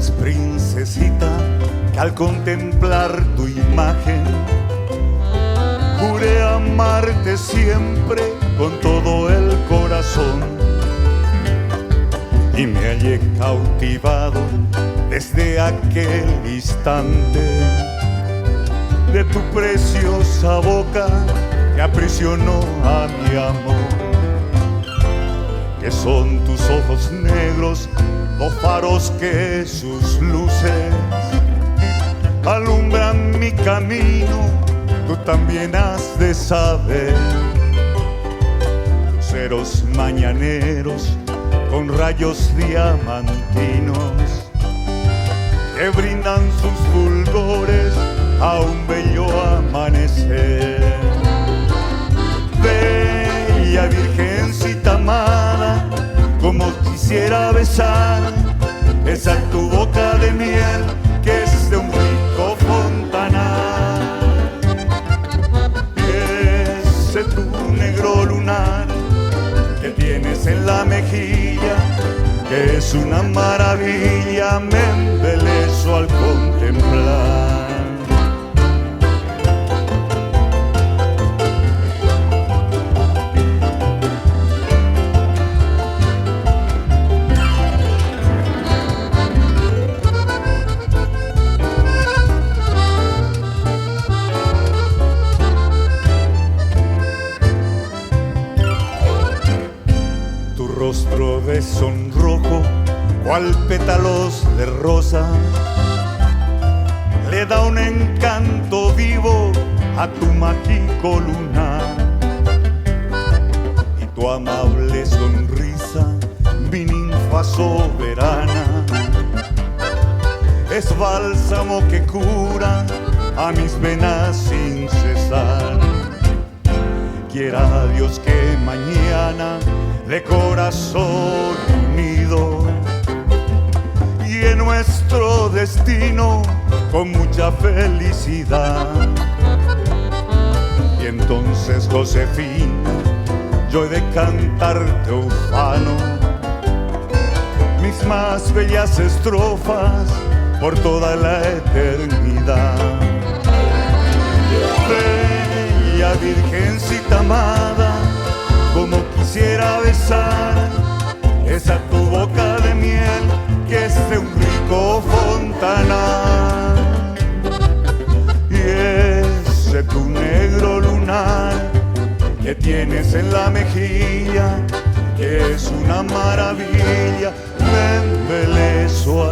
sabes, princesita, que al contemplar tu imagen juré amarte siempre con todo el corazón, y me hallé cautivado desde aquel instante de tu preciosa boca que aprisionó a mi amor, que son tus ojos negros, los faros que sus luces alumbran mi camino. Tú también has de saber, luceros mañaneros con rayos diamantinos que brindan sus fulgores a un bello amanecer. Bella virgencita amada, como quisiera besar esa tu boca de miel que es de un rico fontanal, y ese tu negro lunar que tienes en la mejilla, que es una maravilla, me embelezo al contemplar. Rostro de sonrojo, cual pétalos de rosa, le da un encanto vivo a tu mágico lunar, y tu amable sonrisa, mi ninfa soberana, es bálsamo que cura a mis venas sin cesar. Quiera Dios que mañana de corazón unido y en nuestro destino con mucha felicidad. Y entonces, Josefina, yo he de cantarte ufano mis más bellas estrofas por toda la eternidad. Bella virgencita amada, como quisiera besar esa tu boca de miel que es de un rico fontanal, y ese tu negro lunar que tienes en la mejilla, que es una maravilla, me embelezo